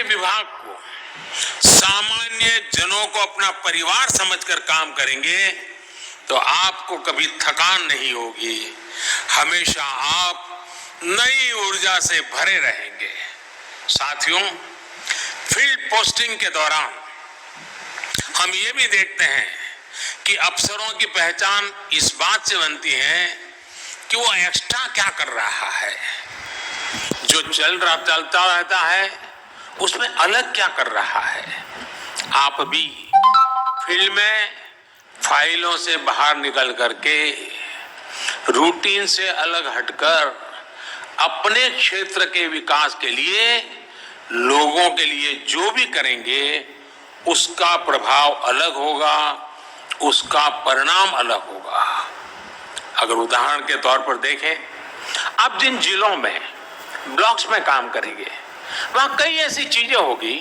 ये विभाग को सामान्य जनों को अपना परिवार समझकर काम करेंगे तो आपको कभी थकान नहीं होगी। हमेशा आप नई ऊर्जा से भरे रहेंगे। साथियों, फील्ड पोस्टिंग के दौरान हम ये भी देखते हैं कि अफसरों की पहचान इस बात से बनती है कि वो एक्स्ट्रा क्या कर रहा है, जो चलता रहता है उसमें अलग क्या कर रहा है। आप भी फील्ड में फाइलों से बाहर निकल करके रूटीन से अलग हटकर अपने क्षेत्र के विकास के लिए, लोगों के लिए जो भी करेंगे उसका प्रभाव अलग होगा, उसका परिणाम अलग होगा। अगर उदाहरण के तौर पर देखें, आप जिन जिलों में ब्लॉक्स में काम करेंगे वहां कई ऐसी चीजें होगी,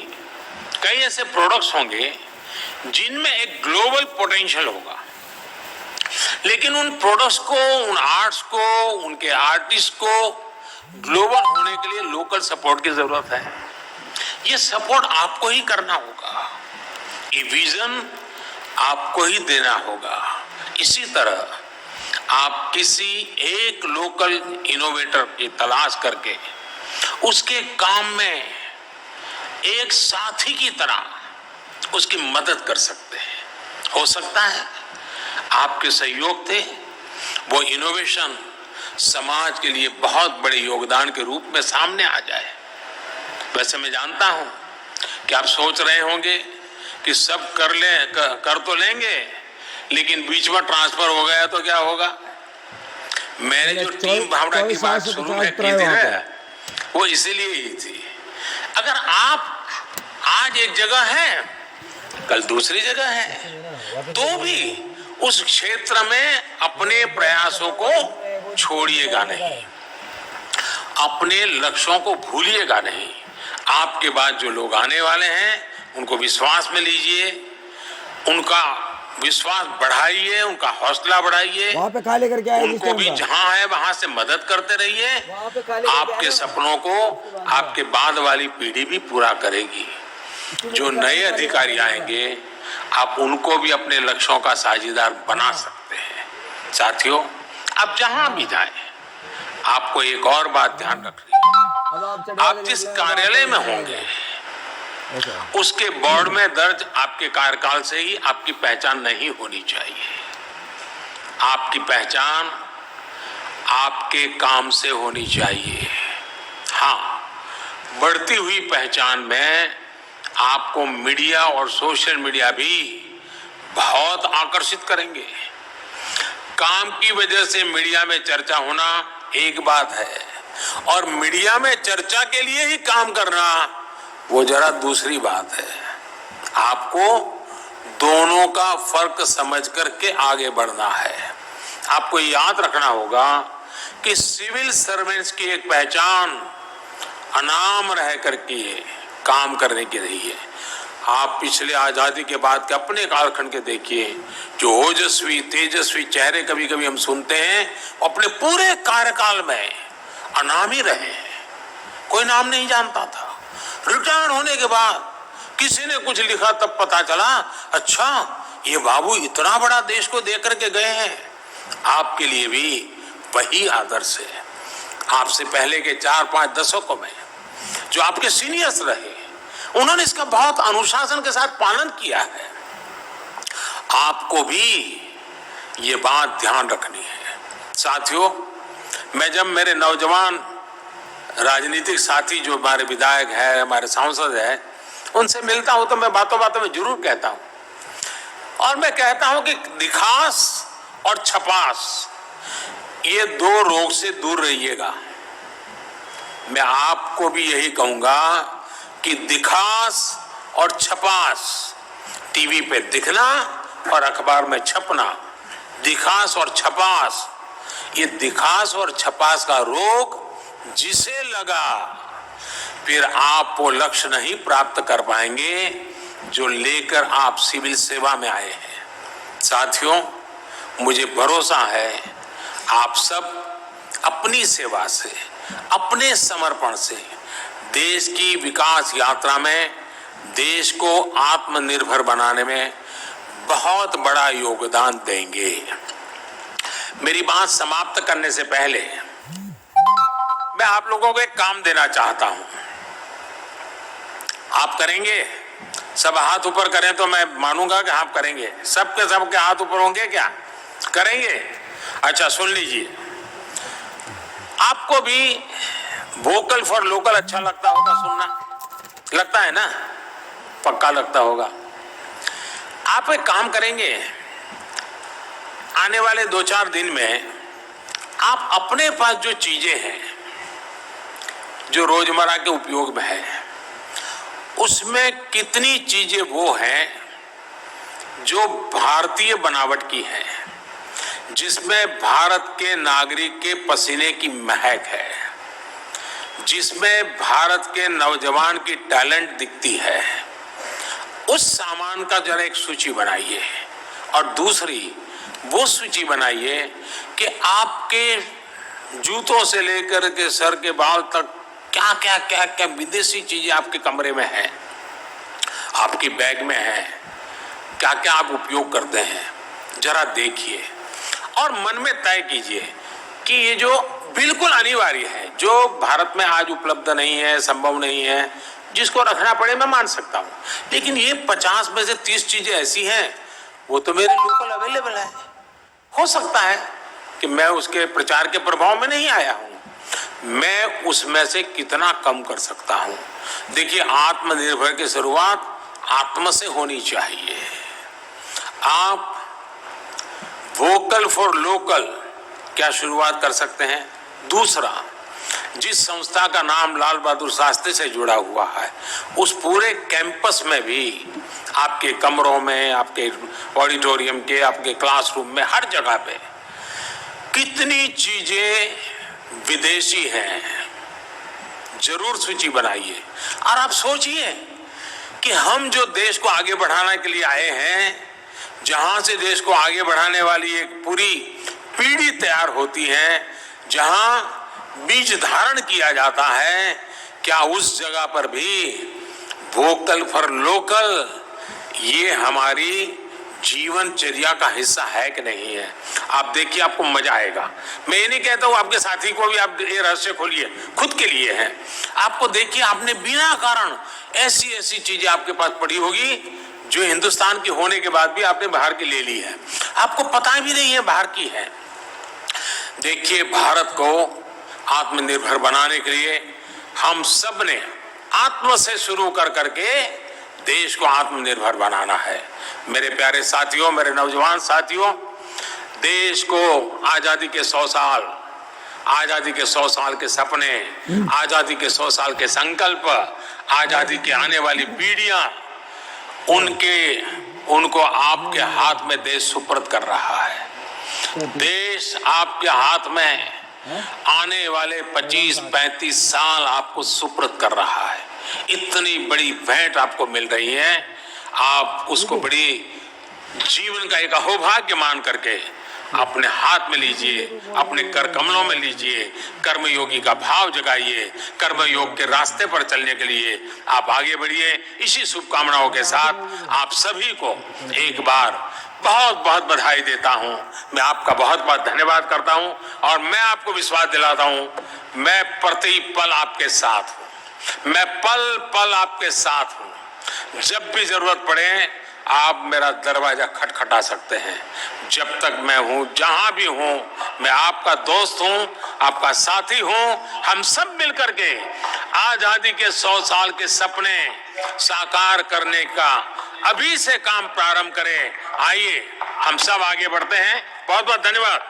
कई ऐसे प्रोडक्ट्स होंगे जिनमें एक ग्लोबल पोटेंशियल होगा, लेकिन उन प्रोडक्ट्स को, उन आर्ट्स को, उनके आर्टिस्ट को ग्लोबल होने के लिए लोकल सपोर्ट की जरूरत है। ये सपोर्ट आपको ही करना होगा, ये विजन आपको ही देना होगा। इसी तरह आप किसी एक लोकल इनोवेटर की तलाश करके उसके काम में एक साथी की तरह उसकी मदद कर सकते हैं। हो सकता है आपके सहयोग थे वो इनोवेशन समाज के लिए बहुत बड़े योगदान के रूप में सामने आ जाए। वैसे मैं जानता हूं कि आप सोच रहे होंगे कि सब कर तो लेंगे, लेकिन बीच में ट्रांसफर हो गया तो क्या होगा। मैंने जो टीम भावना की बात शुरू में की थी ना, वो इसीलिए ही थी। अगर आप आज एक जगह हैं, कल दूसरी जगह है, तो भी उस क्षेत्र में अपने प्रयासों को छोड़िएगा नहीं, अपने लक्ष्यों को भूलिएगा नहीं। आपके बाद जो लोग आने वाले हैं उनको विश्वास में लीजिए, उनका विश्वास बढ़ाइए, उनका हौसला बढ़ाइए। वहाँ पे खाली करके आए, उनको भी जहाँ है वहां से मदद करते रहिए। आपके सपनों को आपके बाद वाली पीढ़ी भी पूरा करेगी। जो नए अधिकारी आएंगे आप उनको भी अपने लक्ष्यों का साझीदार बना सकते हैं। साथियों, आप जहां भी जाएं, आपको एक और बात ध्यान रखनी है। आप जिस कार्यालय में होंगे उसके बोर्ड में दर्ज आपके कार्यकाल से ही आपकी पहचान नहीं होनी चाहिए। आपकी पहचान आपके काम से होनी चाहिए। हाँ, बढ़ती हुई पहचान में आपको मीडिया और सोशल मीडिया भी बहुत आकर्षित करेंगे। काम की वजह से मीडिया में चर्चा होना एक बात है, और मीडिया में चर्चा के लिए ही काम करना वो जरा दूसरी बात है। आपको दोनों का फर्क समझ करके आगे बढ़ना है। आपको याद रखना होगा कि सिविल सर्वेंट्स की एक पहचान अनाम रह करके काम करने की रही है। आप पिछले आजादी के बाद के अपने कालखंड के देखिए, जो ओजस्वी तेजस्वी चेहरे कभी कभी हम सुनते हैं, अपने पूरे कार्यकाल में अनामी रहे हैं, कोई नाम नहीं जानता था। रिटायर होने के बाद किसी ने कुछ लिखा तब पता चला, अच्छा ये बाबू इतना बड़ा देश को दे करके गए हैं। आपके लिए भी वही आदर्श है। आपसे पहले के 4-5 दशकों में जो आपके सीनियर्स रहे, उन्होंने इसका बहुत अनुशासन के साथ पालन किया है। आपको भी ये बात ध्यान रखनी है। साथियों, मैं जब मेरे नौजवान राजनीतिक साथी जो हमारे विधायक है, हमारे सांसद है, उनसे मिलता हूं तो मैं बातों बातों में जरूर कहता हूं, और मैं कहता हूं कि दिखास और छपास ये दो रोग से दूर रहिएगा। मैं आपको भी यही कहूंगा कि दिखास और छपास, टीवी पे दिखना और अखबार में छपना, दिखास और छपास, ये दिखास और छपास का रोग जिसे लगा, फिर आप वो लक्ष्य नहीं प्राप्त कर पाएंगे जो लेकर आप सिविल सेवा में आए हैं। साथियों, मुझे भरोसा है आप सब अपनी सेवा से, अपने समर्पण से देश की विकास यात्रा में देश को आत्मनिर्भर बनाने में बहुत बड़ा योगदान देंगे। मेरी बात समाप्त करने से पहले मैं आप लोगों को एक काम देना चाहता हूं। आप करेंगे? सब हाथ ऊपर करें तो मैं मानूंगा कि आप करेंगे। सबके हाथ ऊपर होंगे क्या? करेंगे? अच्छा, सुन लीजिए। आपको भी वोकल फॉर लोकल अच्छा लगता होगा सुनना, लगता है ना? पक्का लगता होगा। आप एक काम करेंगे, आने वाले 2-4 दिन में आप अपने पास जो चीजें हैं जो रोजमर्रा के उपयोग में है, उसमें कितनी चीजें वो हैं जो भारतीय बनावट की है, जिसमें भारत के नागरिक के पसीने की महक है, जिसमें भारत के नौजवान की टैलेंट दिखती है, उस सामान का जरा एक सूची बनाइए। और दूसरी वो सूची बनाइए कि आपके जूतों से लेकर के सर के बाल तक क्या क्या क्या क्या विदेशी चीजें आपके कमरे में हैं, आपकी बैग में है, क्या क्या आप उपयोग करते हैं, जरा देखिए और मन में तय कीजिए कि ये जो बिल्कुल अनिवार्य है, जो भारत में आज उपलब्ध नहीं है, संभव नहीं है, जिसको रखना पड़े मैं मान सकता हूं, लेकिन ये 50 में से 30 चीजें ऐसी हैं वो तो मेरे लोकल अवेलेबल है। हो सकता है कि मैं उसके प्रचार के प्रभाव में नहीं आया हूं, मैं उसमें से कितना कम कर सकता हूं। देखिए, आत्मनिर्भर की शुरुआत आत्म से होनी चाहिए। आप वोकल फॉर लोकल क्या शुरुआत कर सकते हैं? दूसरा, जिस संस्था का नाम लाल बहादुर शास्त्री से जुड़ा हुआ है, उस पूरे कैंपस में भी, आपके कमरों में, आपके ऑडिटोरियम के, आपके क्लासरूम में, हर जगह पे कितनी चीजें विदेशी हैं, जरूर सूची बनाइए। और आप सोचिए कि हम जो देश को आगे बढ़ाने के लिए आए हैं, जहां से देश को आगे बढ़ाने वाली एक पूरी पीढ़ी तैयार होती है, जहां बीज धारण किया जाता है, क्या उस जगह पर भी वोकल फॉर लोकल ये हमारी जीवनचर्या का हिस्सा है कि नहीं है? आप देखिए, आपको मजा आएगा। मैं ये नहीं कहता हूं आपके साथी को भी आप ये रहस्य खोलिए, खुद के लिए है। आपको देखिए, आपने बिना कारण ऐसी ऐसी चीजें आपके पास पड़ी होगी जो हिंदुस्तान की होने के बाद भी आपने बाहर की ले ली है, आपको पता भी नहीं है बाहर की है। देखिए, भारत को आत्मनिर्भर बनाने के लिए हम सब ने आत्म से शुरू कर करके देश को आत्मनिर्भर बनाना है। मेरे प्यारे साथियों, मेरे नौजवान साथियों, देश को आजादी के 100 साल, आजादी के 100 साल के सपने, आजादी के 100 साल के संकल्प, आजादी के आने वाली पीढ़ियां, उनको आपके हाथ में देश सुपुर्द कर रहा है। देश आपके हाथ में आने वाले 25-35 साल आपको सुपुर्द कर रहा है। इतनी बड़ी भेंट आपको मिल रही है, आप उसको बड़ी जीवन का एक अहोभाग्य मान करके अपने हाथ में लीजिए, अपने कर कमलों में लीजिए, कर्मयोगी का भाव जगाइए, कर्मयोग के रास्ते पर चलने के लिए आप आगे बढ़िए। इसी शुभकामनाओं के साथ आप सभी को एक बार बहुत बहुत बधाई देता हूं। मैं आपका बहुत बहुत धन्यवाद करता हूं और मैं आपको विश्वास दिलाता हूं, मैं प्रति पल आपके साथ हूं, मैं पल पल आपके साथ हूं। जब भी जरूरत पड़े आप मेरा दरवाजा खटखटा सकते हैं। जब तक मैं हूं, जहां भी हूं, मैं आपका दोस्त हूं, आपका साथी हूं। हम सब मिलकर के आजादी के 100 साल के सपने साकार करने का अभी से काम प्रारंभ करें। आइए हम सब आगे बढ़ते हैं। बहुत बहुत धन्यवाद।